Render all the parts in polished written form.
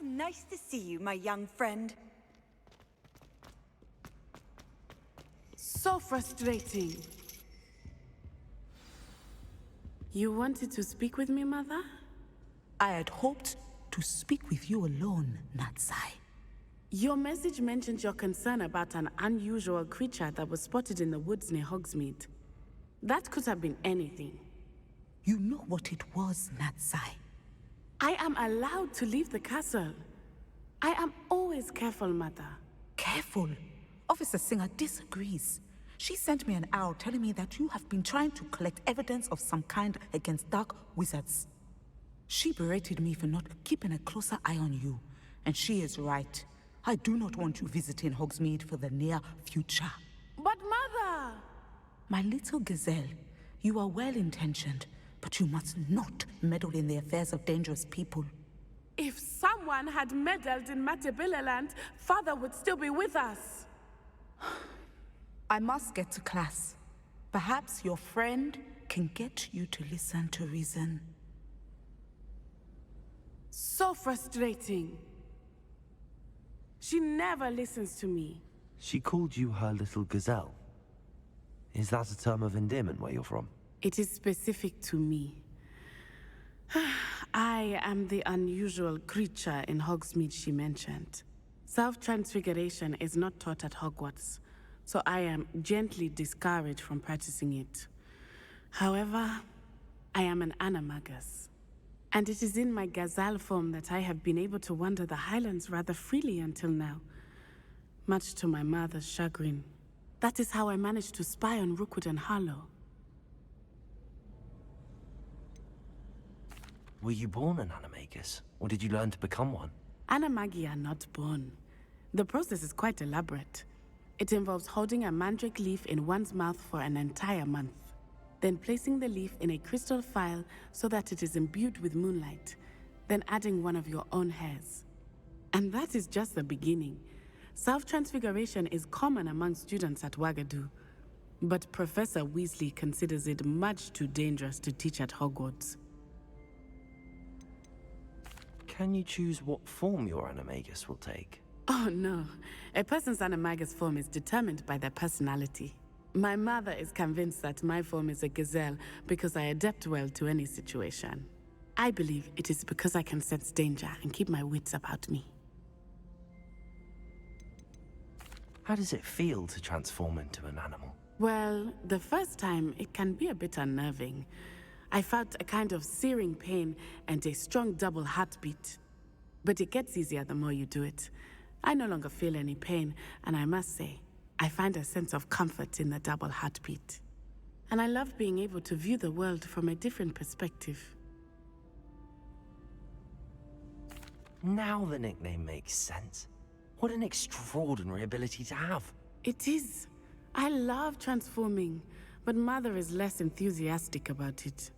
nice to see you, my young friend. So frustrating. You wanted to speak with me, Mother? I had hoped to speak with you alone, Natsai. Your message mentioned your concern about an unusual creature that was spotted in the woods near Hogsmeade. That could have been anything. You know what it was, Natsai. I am allowed to leave the castle. I am always careful, Mother. Careful. Officer Singer disagrees. She sent me an owl telling me that you have been trying to collect evidence of some kind against dark wizards. She berated me for not keeping a closer eye on you, and she is right. I do not want you visiting Hogsmeade for the near future. But Mother! My little gazelle, you are well-intentioned, but you must not meddle in the affairs of dangerous people. If someone had meddled in Matabeleland, Father would still be with us. I must get to class. Perhaps your friend can get you to listen to reason. So frustrating. She never listens to me. She called you her little gazelle. Is that a term of endearment where you're from? It is specific to me. I am the unusual creature in Hogsmeade she mentioned. Self-transfiguration is not taught at Hogwarts, so I am gently discouraged from practicing it. However, I am an animagus, and it is in my gazelle form that I have been able to wander the Highlands rather freely until now, much to my mother's chagrin. That is how I managed to spy on Rookwood and Harlow. Were you born an animagus, or did you learn to become one? Animagi are not born. The process is quite elaborate. It involves holding a mandrake leaf in one's mouth for an entire month, then placing the leaf in a crystal phial so that it is imbued with moonlight, then adding one of your own hairs. And that is just the beginning. Self-transfiguration is common among students at Wagadu, but Professor Weasley considers it much too dangerous to teach at Hogwarts. Can you choose what form your animagus will take? Oh no, a person's animagus form is determined by their personality. My mother is convinced that my form is a gazelle because I adapt well to any situation. I believe it is because I can sense danger and keep my wits about me. How does it feel to transform into an animal? Well, the first time it can be a bit unnerving. I felt a kind of searing pain and a strong double heartbeat. But it gets easier the more you do it. I no longer feel any pain, and I must say, I find a sense of comfort in the double heartbeat. And I love being able to view the world from a different perspective. Now the nickname makes sense. What an extraordinary ability to have. It is. I love transforming, but Mother is less enthusiastic about it.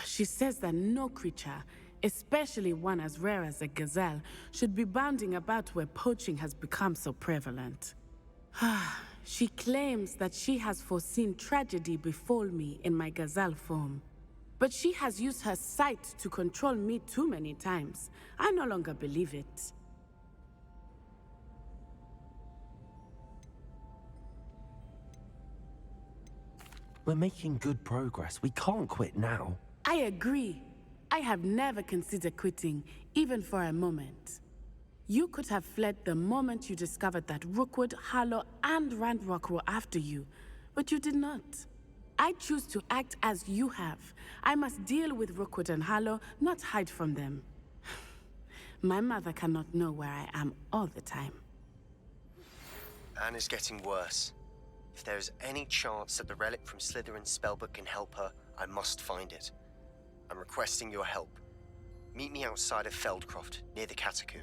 She says that no creature, especially one as rare as a gazelle, should be bounding about where poaching has become so prevalent. She claims that she has foreseen tragedy befall me in my gazelle form. But she has used her sight to control me too many times. I no longer believe it. We're making good progress. We can't quit now. I agree. I have never considered quitting, even for a moment. You could have fled the moment you discovered that Rookwood, Harlow, and Ranrock were after you, but you did not. I choose to act as you have. I must deal with Rookwood and Harlow, not hide from them. My mother cannot know where I am all the time. Anne is getting worse. If there is any chance that the relic from Slytherin's spellbook can help her, I must find it. I'm requesting your help. Meet me outside of Feldcroft, near the Catacomb.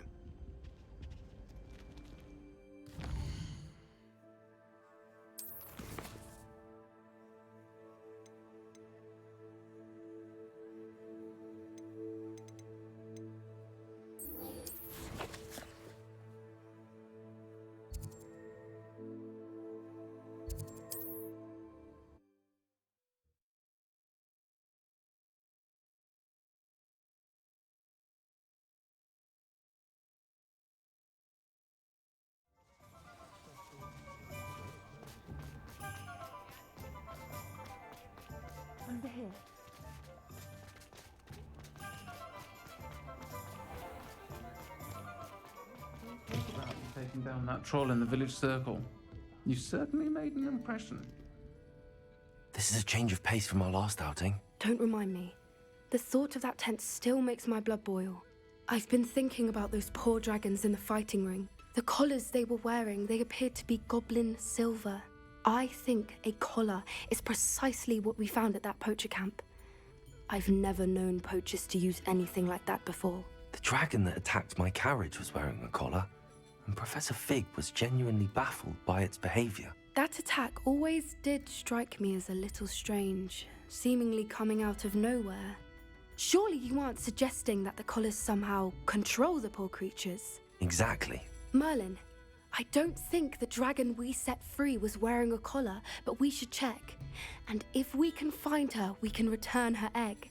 over here. About taking down that troll in the village circle. You certainly made an impression. This is a change of pace from our last outing. Don't remind me. The thought of that tent still makes my blood boil. I've been thinking about those poor dragons in the fighting ring. The collars they were wearing, they appeared to be goblin silver. I think a collar is precisely what we found at that poacher camp. I've never known poachers to use anything like that before. The dragon that attacked my carriage was wearing a collar, and Professor Fig was genuinely baffled by its behavior. That attack always did strike me as a little strange, seemingly coming out of nowhere. Surely you aren't suggesting that the collars somehow control the poor creatures? Exactly. Merlin, I don't think the dragon we set free was wearing a collar, but we should check. And if we can find her, we can return her egg.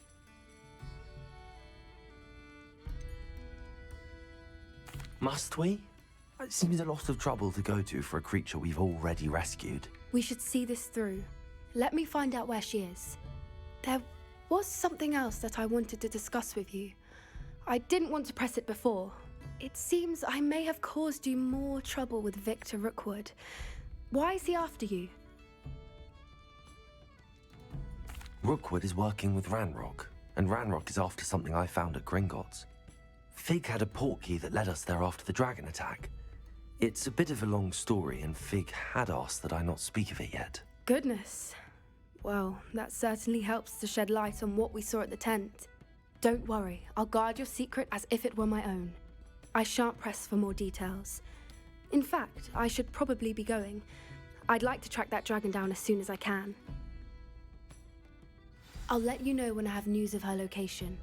Must we? It seems a lot of trouble to go to for a creature we've already rescued. We should see this through. Let me find out where she is. There was something else that I wanted to discuss with you. I didn't want to press it before. It seems I may have caused you more trouble with Victor Rookwood. Why is he after you? Rookwood is working with Ranrock, and Ranrock is after something I found at Gringotts. Fig had a portkey that led us there after the dragon attack. It's a bit of a long story, and Fig had asked that I not speak of it yet. Goodness. Well, that certainly helps to shed light on what we saw at the tent. Don't worry, I'll guard your secret as if it were my own. I shan't press for more details. In fact, I should probably be going. I'd like to track that dragon down as soon as I can. I'll let you know when I have news of her location.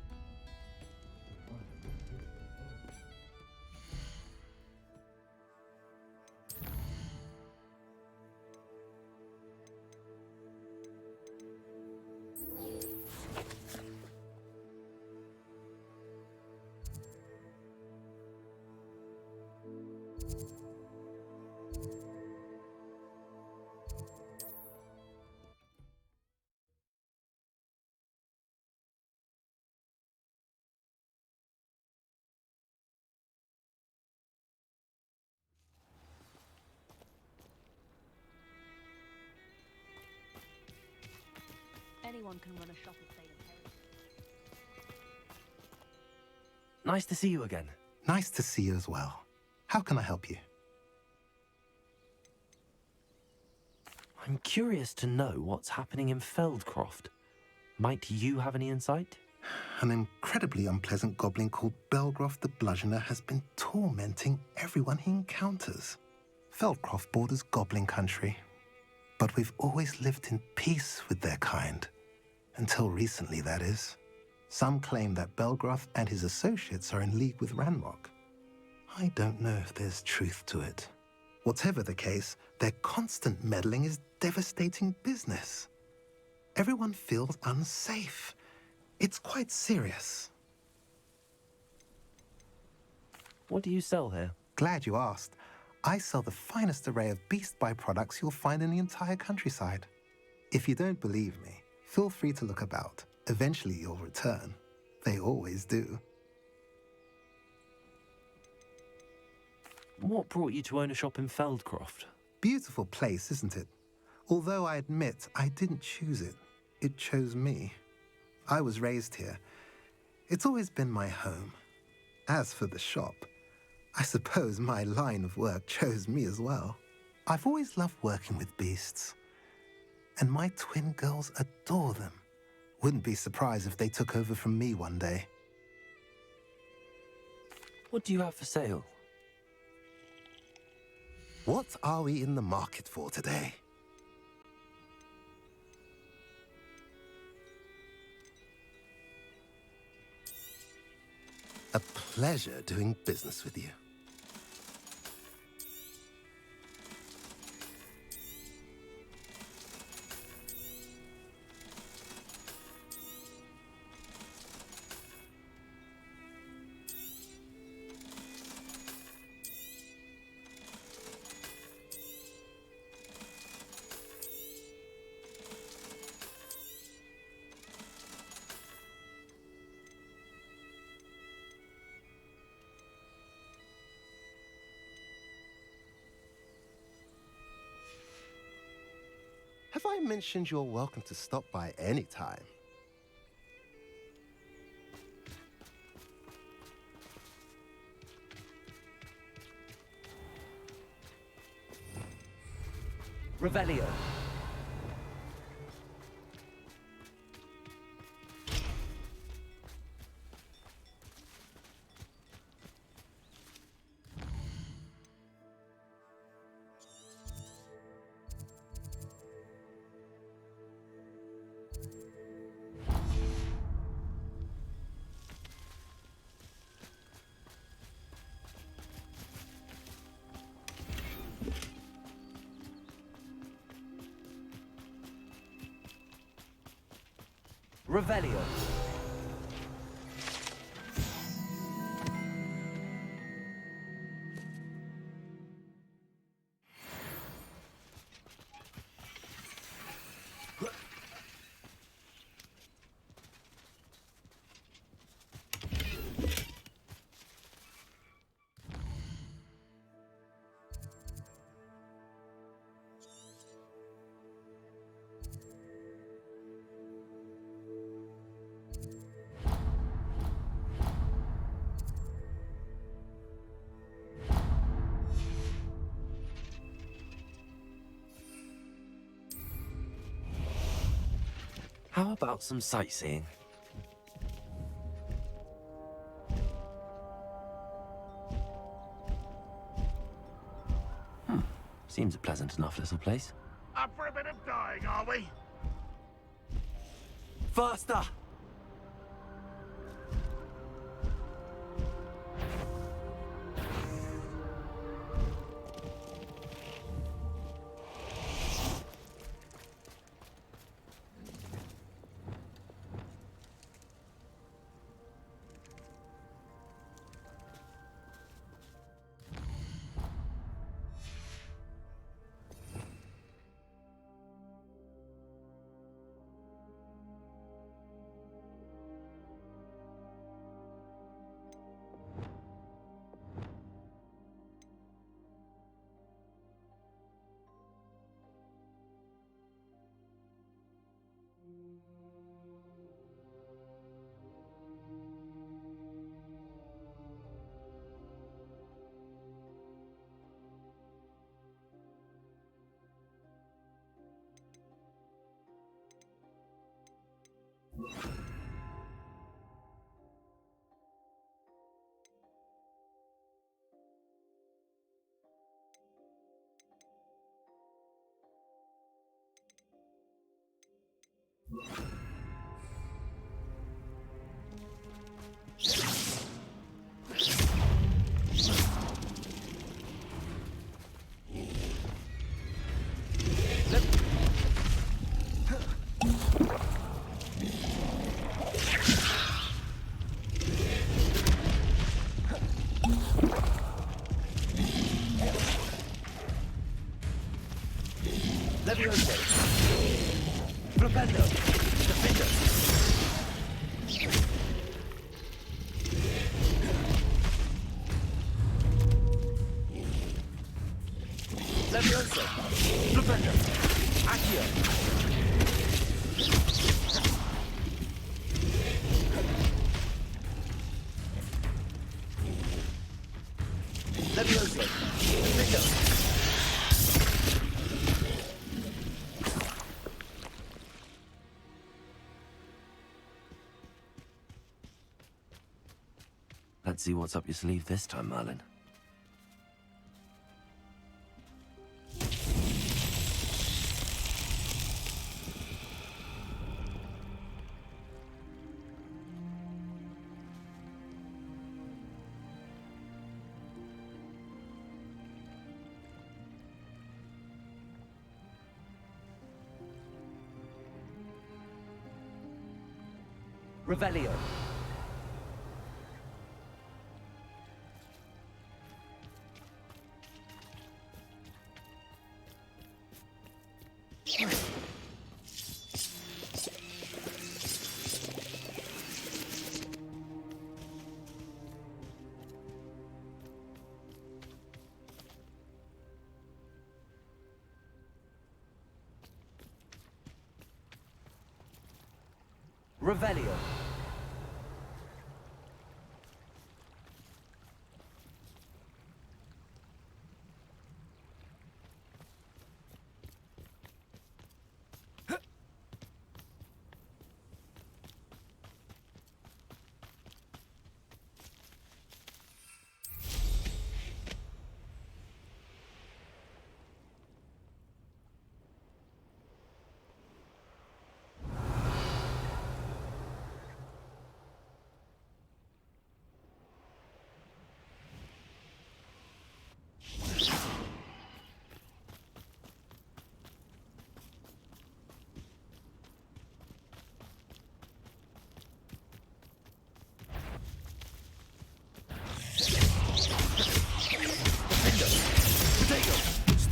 Anyone can run a shop if they inherit. Nice to see you again. Nice to see you as well. How can I help you? I'm curious to know what's happening in Feldcroft. Might you have any insight? An incredibly unpleasant goblin called Belgroth the Bludgeoner has been tormenting everyone he encounters. Feldcroft borders goblin country, but we've always lived in peace with their kind. Until recently, that is. Some claim that Belgroth and his associates are in league with Ranrock. I don't know if there's truth to it. Whatever the case, their constant meddling is devastating business. Everyone feels unsafe. It's quite serious. What do you sell here? Glad you asked. I sell the finest array of beast byproducts you'll find in the entire countryside. If you don't believe me, feel free to look about. Eventually you'll return. They always do. What brought you to own a shop in Feldcroft? Beautiful place, isn't it? Although I admit I didn't choose it. It chose me. I was raised here. It's always been my home. As for the shop, I suppose my line of work chose me as well. I've always loved working with beasts. And my twin girls adore them. Wouldn't be surprised if they took over from me one day. What do you have for sale? What are we in the market for today? A pleasure doing business with you. Have I mentioned you're welcome to stop by any time? Revelio. Revelio. How about some sightseeing? Seems a pleasant enough little place. Up for a bit of dying, are we? Faster! Levioso. Propendo. Defender. Levioso. Propendo. Accio. Levioso. Defender. Let's see what's up your sleeve this time, Merlin. Revelio. Revelio.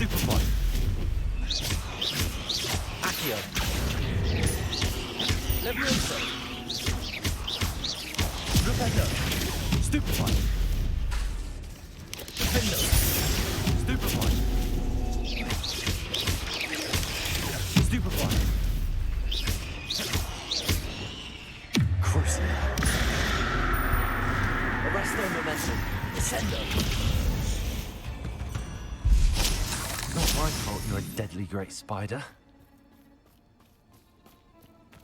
Stupefy. Accio. Levioso. Rependo. Stupefy. Defendo. Stupefy. Stupefy. Crucible. Arresto momentum. Descendo. Not my fault you're a deadly great spider.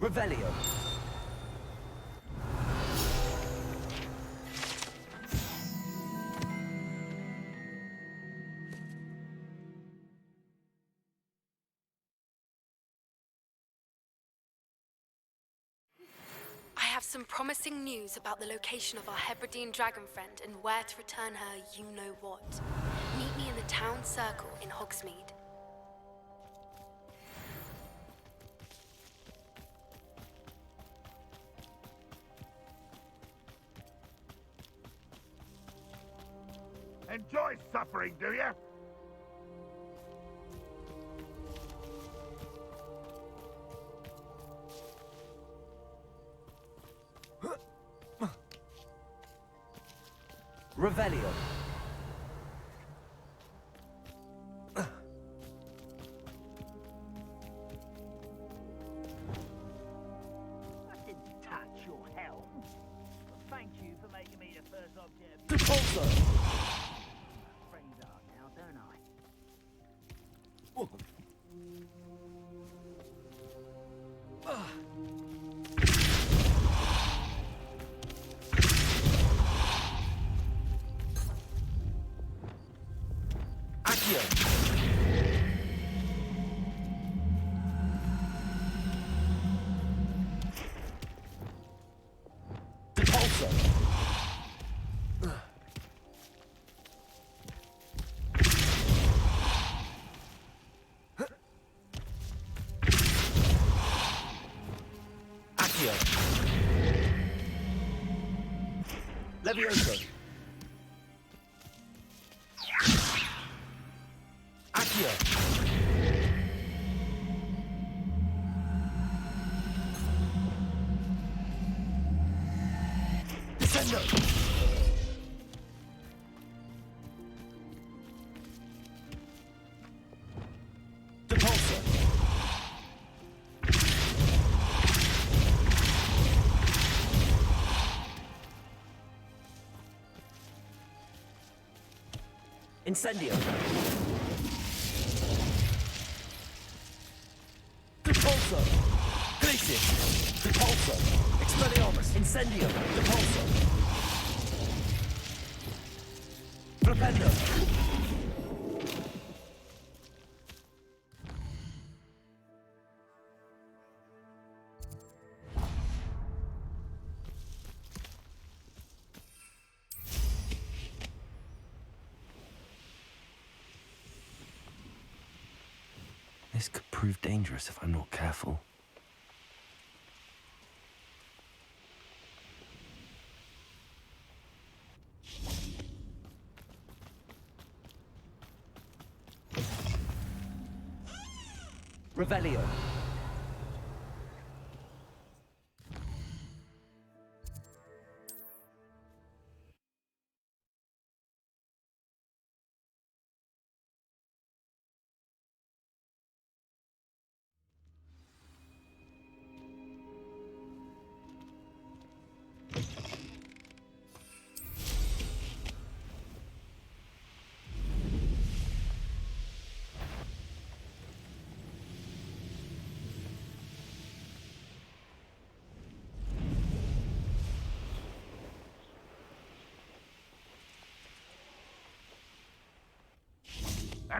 Revelio. I have some promising news about the location of our Hebridean dragon friend and where to return her you-know-what. Meet me in the town circle in Hogsmeade. Enjoy suffering, do you? Revelio. I didn't touch your helm. But thank you for making me the first object. Depulso. Friends are now, don't I? Accio. Depulso. Accio. Levioso. Accio. Descendo. Depulso. Incendio. Depulso. Glacius. Depulso. Expelliarmus. Incendio. Depulso. Flipendo. This could prove dangerous if I'm not careful. Revelio.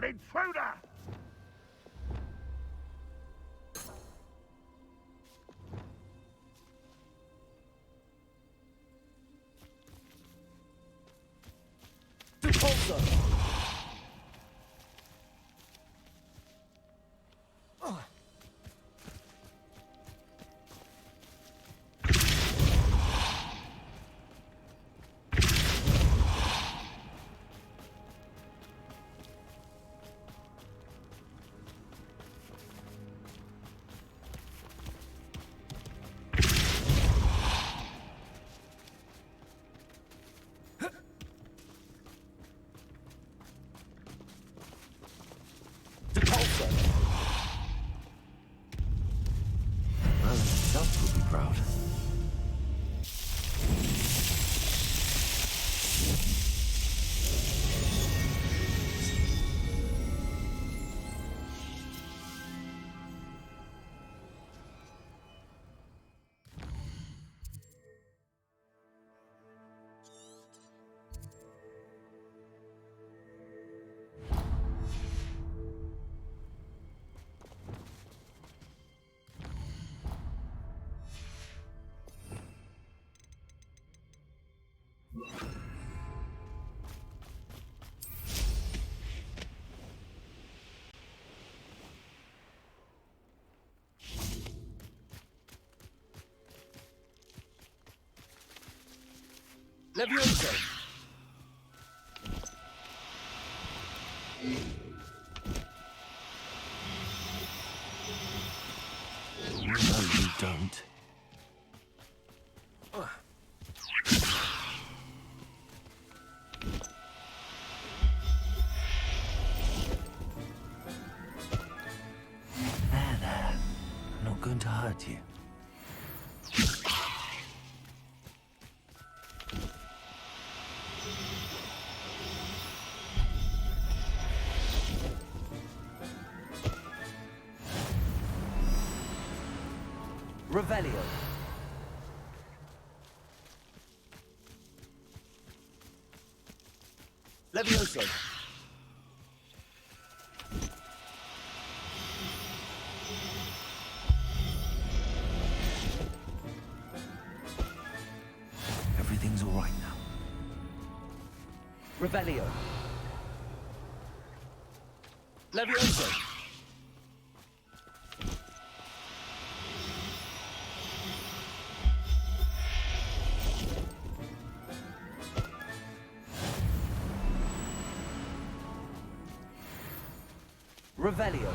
intruder! Merlin himself would be proud. Levioso! No, you don't. There. I'm not going to hurt you. Revelio. Levioso. Everything's all right now. Revelio. Levioso. Revelio.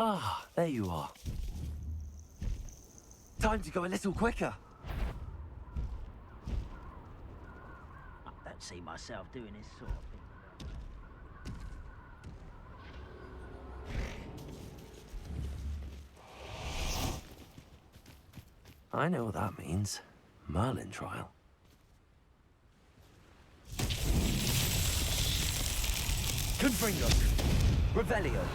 Ah, there you are. Time to go a little quicker. I don't see myself doing this sort of thing. I know what that means. Merlin trial. Gryffindor. Revelio.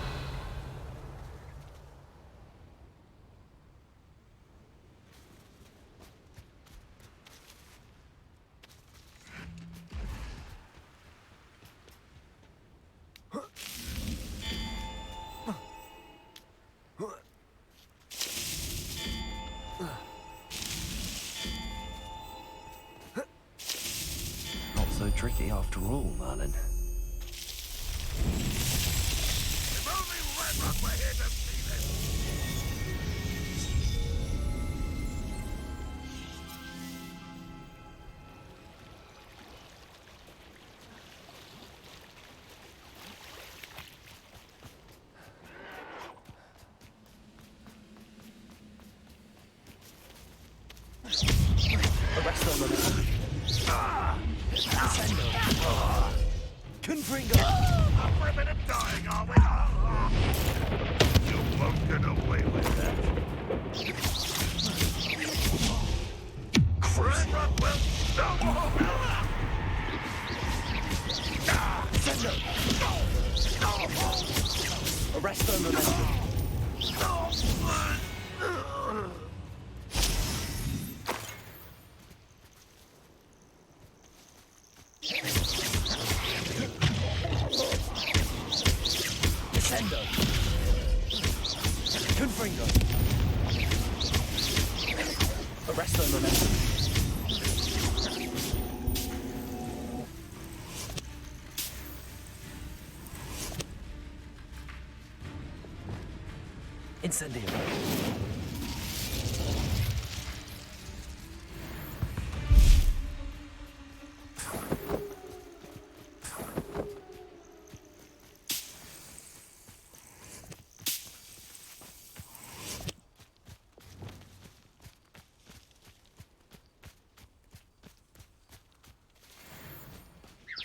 Not so tricky after all, Merlin. If only Ranrock were here to see this! Arrest on them. Confringo. Up for a bit of dying, are we? You won't get away with that. Ranrock will stop! Arrest on momentum. Descendo. Confringo. Arrest on momentum. Incendio.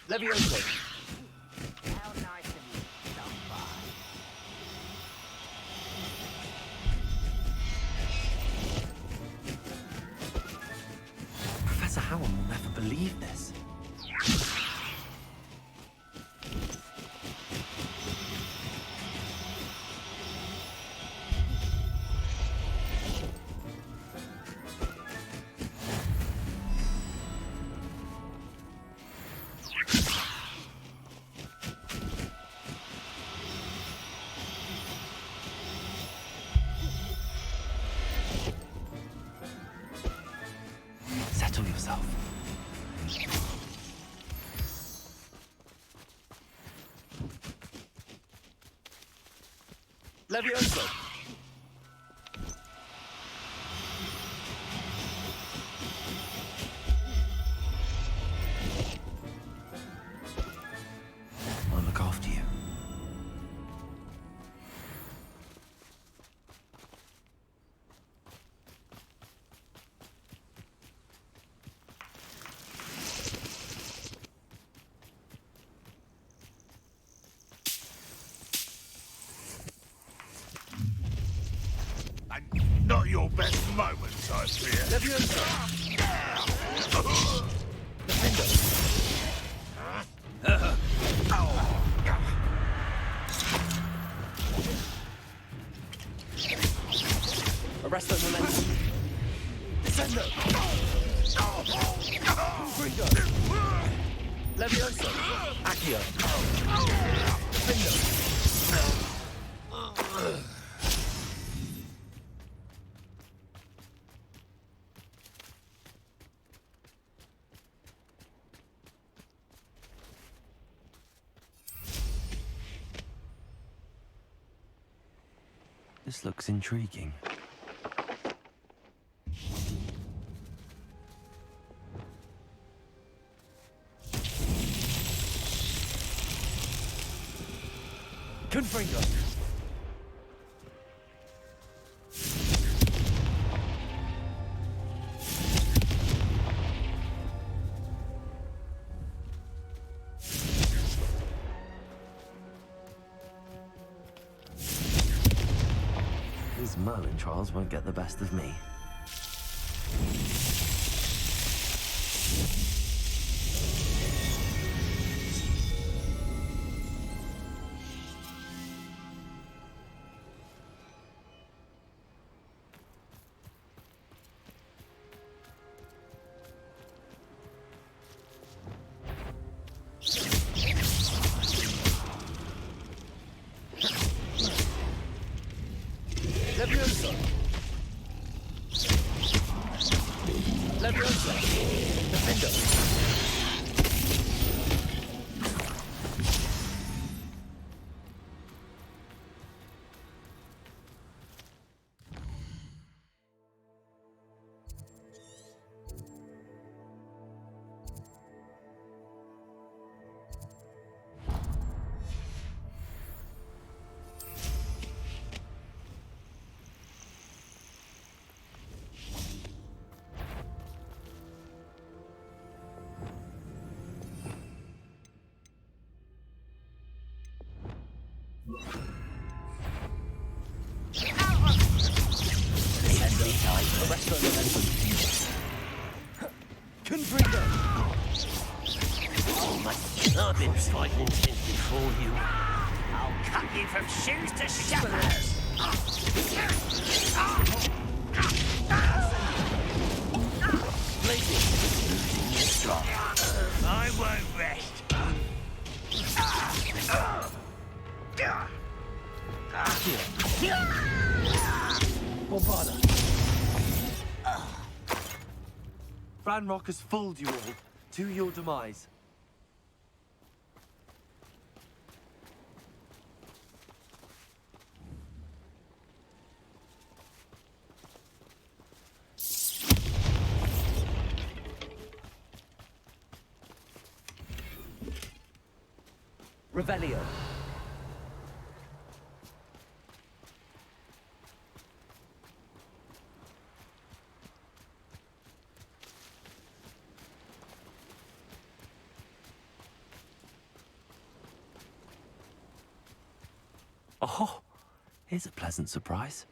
Levioso. How nice of you to stop by. Professor Howard will never believe this. Settle yourself. Levioso. I'll look after you. And not your best moments, I fear. Levioso. Arrest on momentum. Descendo. Confringo. Levioso. Accio. Defendo. This looks intriguing. Confringo. Merlin trials won't get the best of me. Leviosa! Leviosa! Defender! Gryffindor! Oh, I've been fighting since before you. I'll cut you from shoes to shackles! Losing your strong. I won't rest. Bombarda! Ranrock has fooled you all. To your demise. Revelio! Oh, here's a pleasant surprise.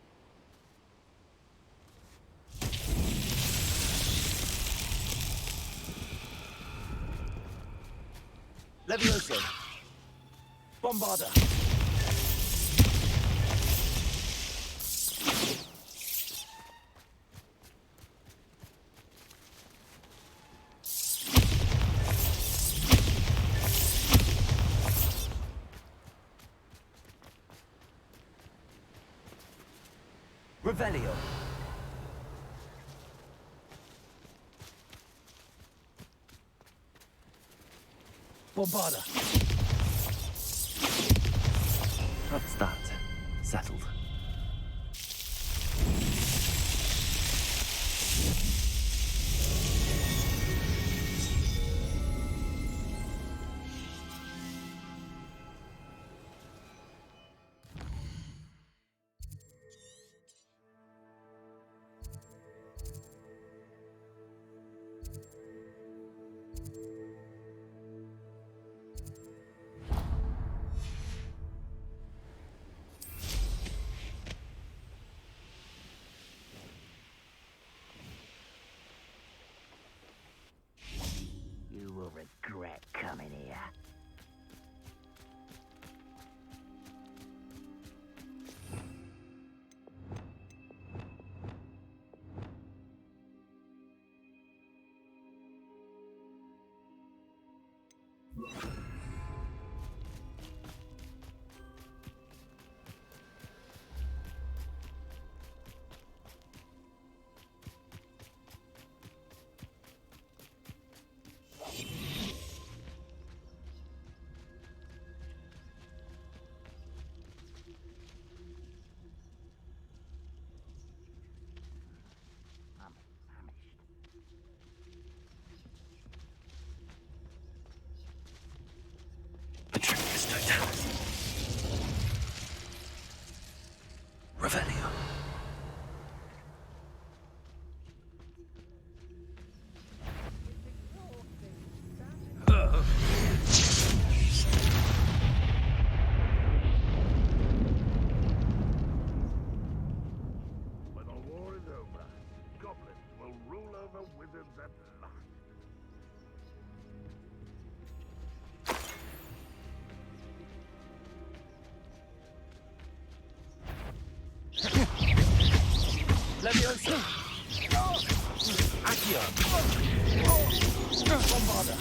Leviosa! Bombarda! Revelio! Bombarda! That's that. Settled. You will regret coming here. The trick is totality. Revelio. Leviosa! Accio! Bombarda!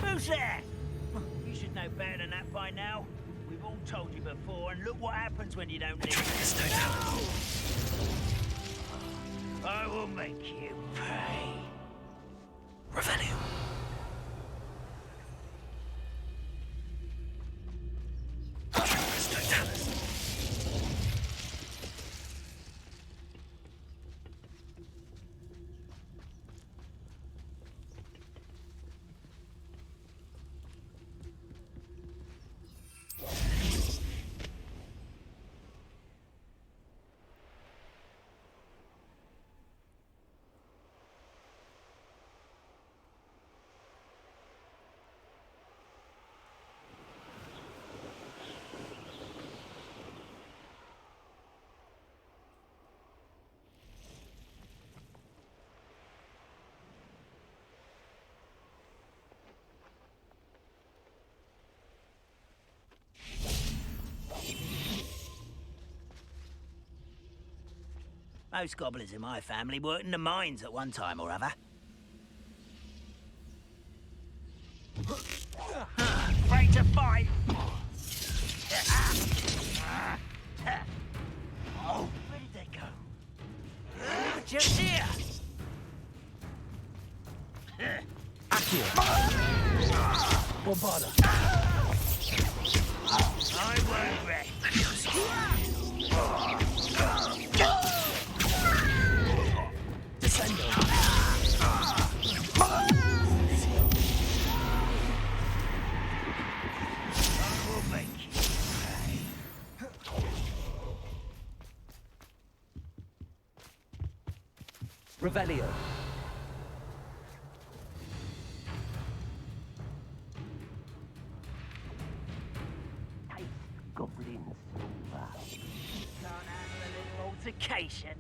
Who's there? You should know better than that by now. We've all told you before, and look what happens when you don't listen. I will make you pay. Revelio. Most goblins in my family worked in the mines at one time or other. Afraid to fight! Oh, where did they go? Just here! Accio! Bombarda! I won't rest. Descendo! I will make you pay. Revelio! Goblin silver. Can't handle a little altercation.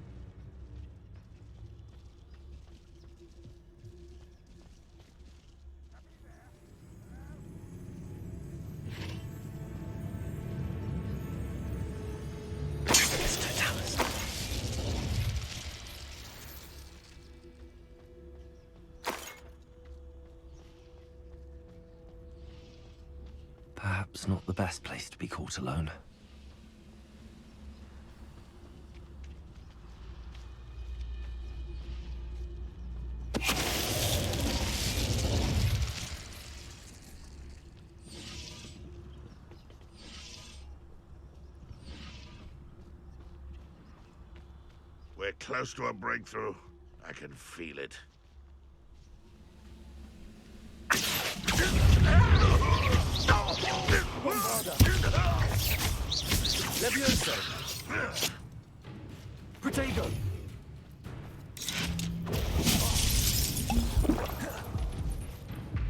Perhaps not the best place to be caught alone. We're close to a breakthrough. I can feel it. Leviosa! Protego!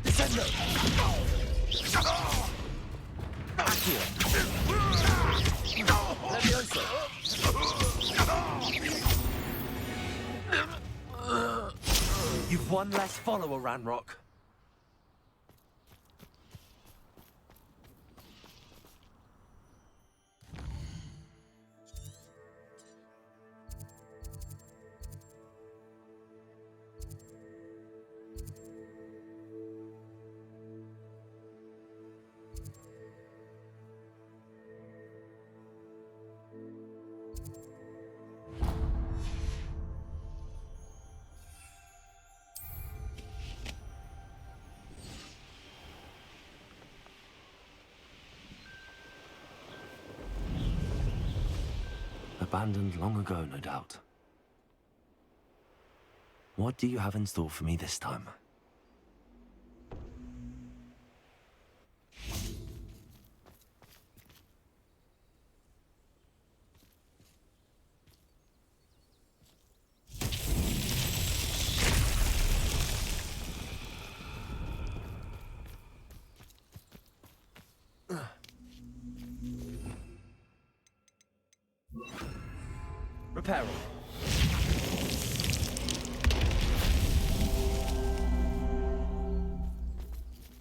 Descendo! Accio! Leviosa! You've one less follower, Ranrock. Abandoned long ago, no doubt. What do you have in store for me this time? Repairing.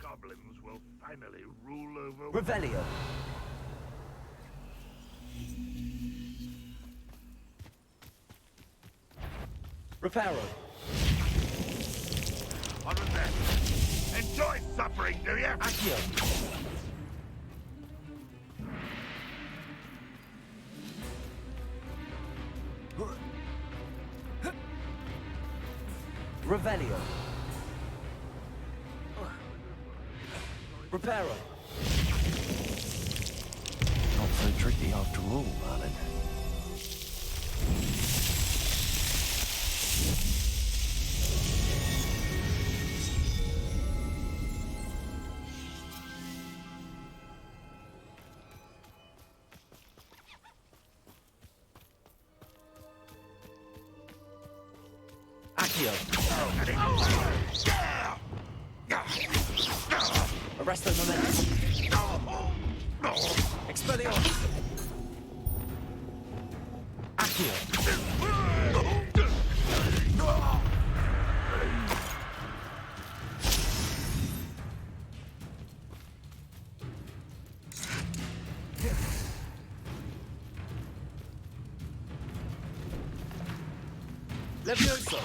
Goblins will finally rule over... Revelio. Reparo. On with them. Enjoy suffering, do you? Accio. Revelio. Reparo. Not so tricky after all, Merlin. Accio. Arresto momentum. Expelliarmus. Accio. Levioso.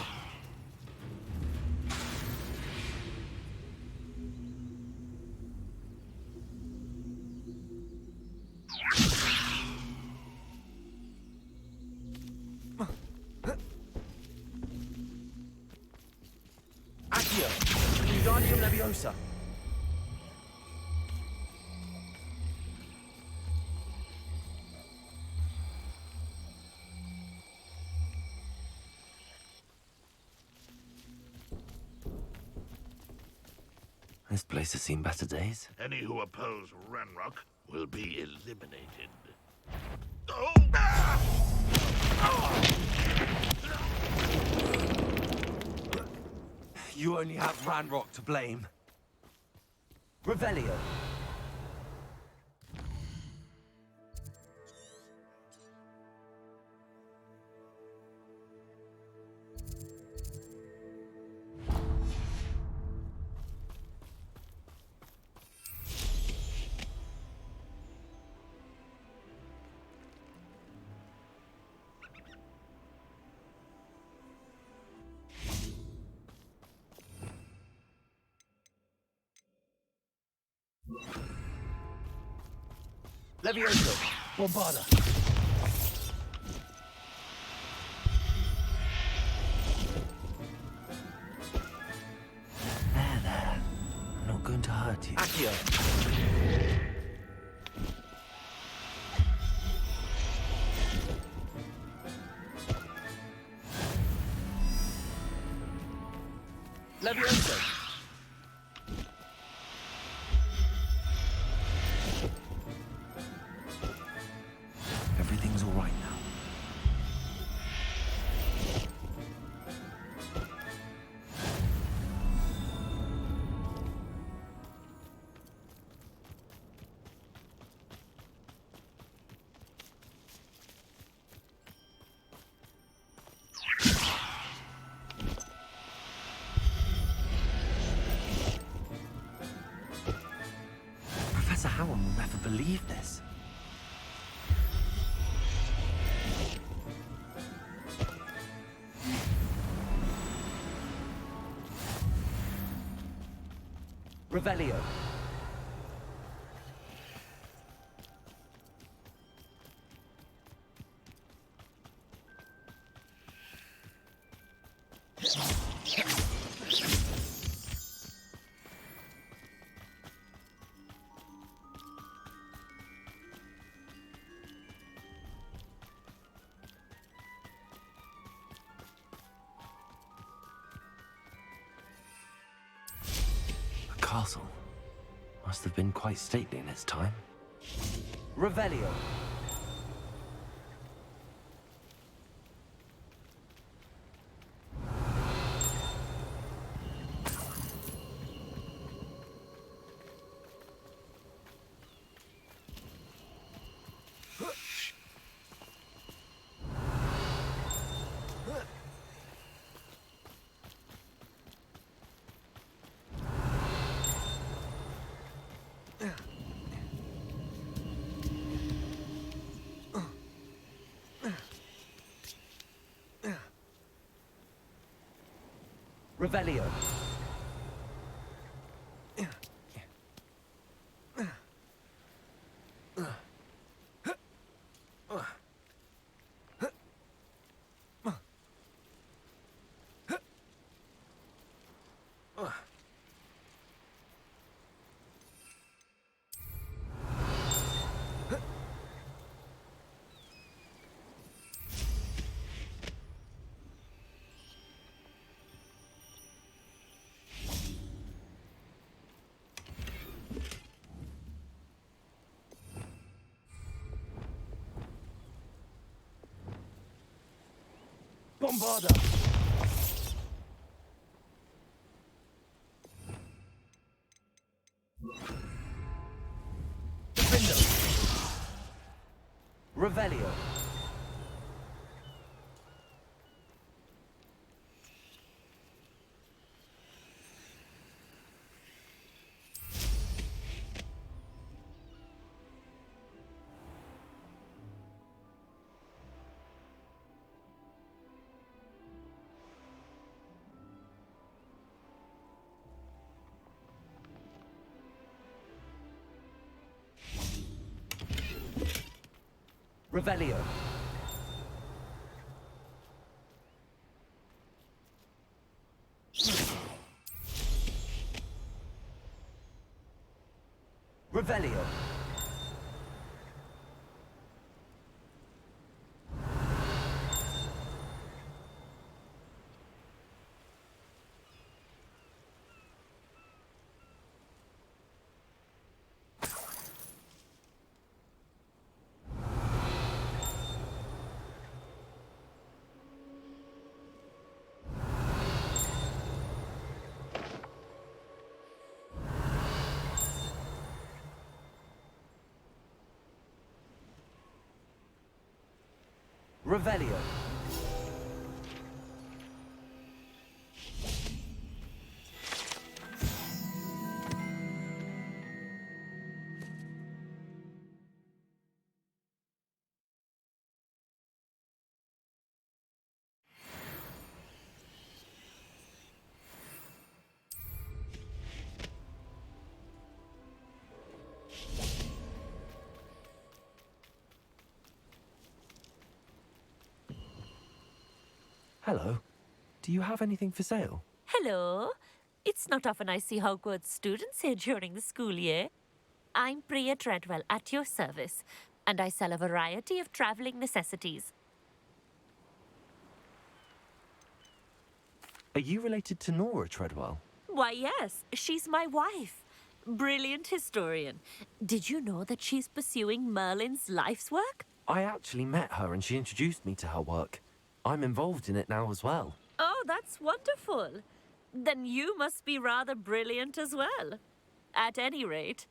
Accio. Wingardium Leviosa. This place has seen better days. Any who oppose Ranrock will be eliminated. You only have Ranrock to blame. Revelio. Levioso. Bombarda. There. I'm not going to hurt you. Accio. Levioso. Everything's all right now. Professor Howard will never believe this. Revelio. The castle must have been quite stately in its time. Revelio. Revelio. Bombarda! Gryffindor! Revelio. Revelio. Revelio. Revelio. Hello. Do you have anything for sale? Hello. It's not often I see Hogwarts students here during the school year. I'm Priya Treadwell at your service, and I sell a variety of traveling necessities. Are you related to Nora Treadwell? Why, yes, she's my wife. Brilliant historian. Did you know that she's pursuing Merlin's life's work? I actually met her and she introduced me to her work. I'm involved in it now as well. Oh, that's wonderful. Then you must be rather brilliant as well. At any rate,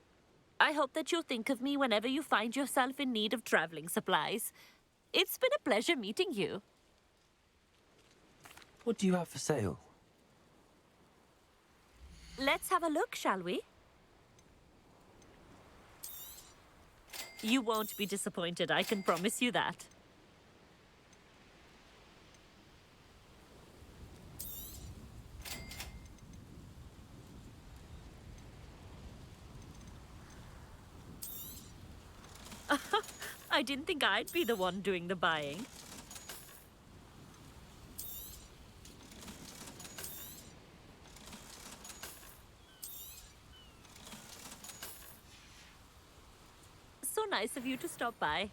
I hope that you'll think of me whenever you find yourself in need of traveling supplies. It's been a pleasure meeting you. What do you have for sale? Let's have a look, shall we? You won't be disappointed, I can promise you that. I didn't think I'd be the one doing the buying. So nice of you to stop by.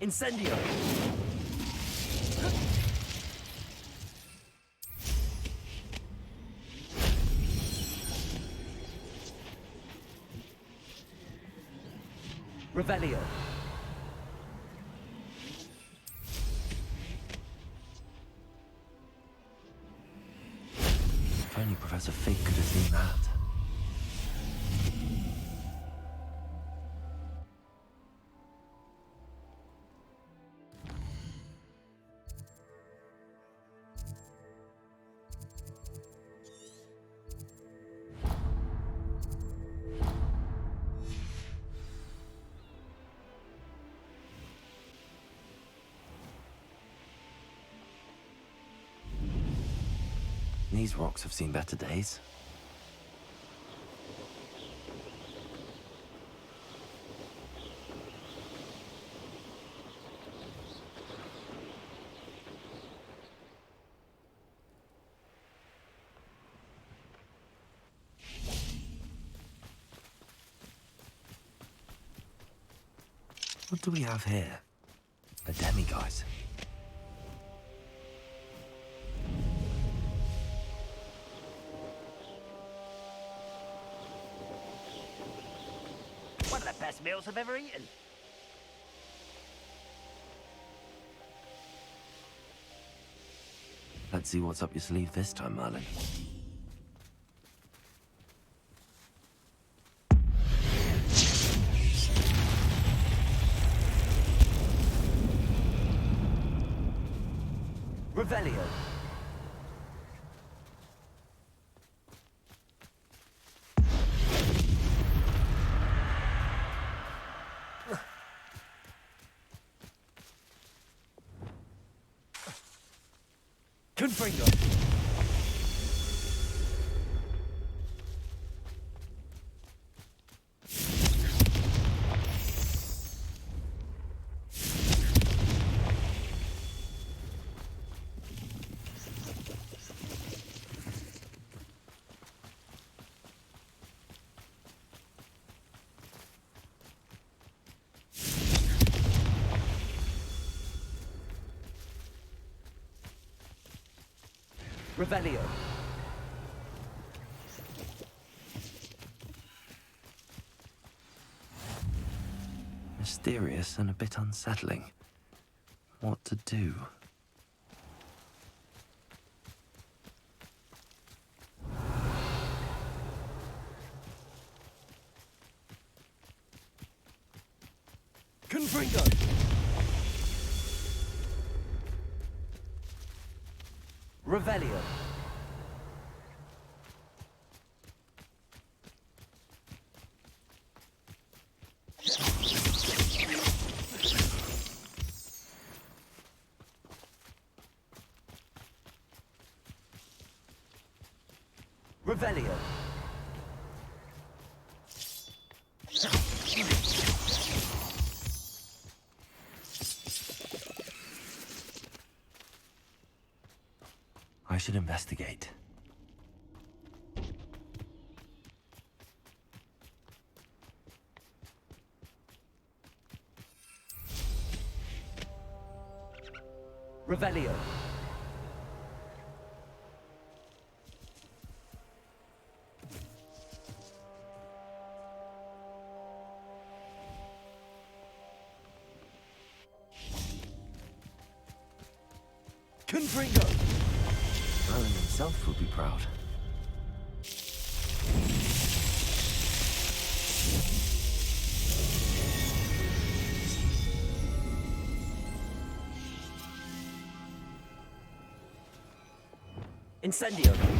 Incendio! Revelio! If only Professor Fig could have seen that. These rocks have seen better days. What do we have here? A demiguise. One of the best meals I've ever eaten. Let's see what's up your sleeve this time, Merlin. Revelio! Confringo! Revelio. Mysterious and a bit unsettling. What to do? Confringo! Revelio. Revelio. I should investigate. Revelio. Confringo. Merlin himself would be proud. Incendio.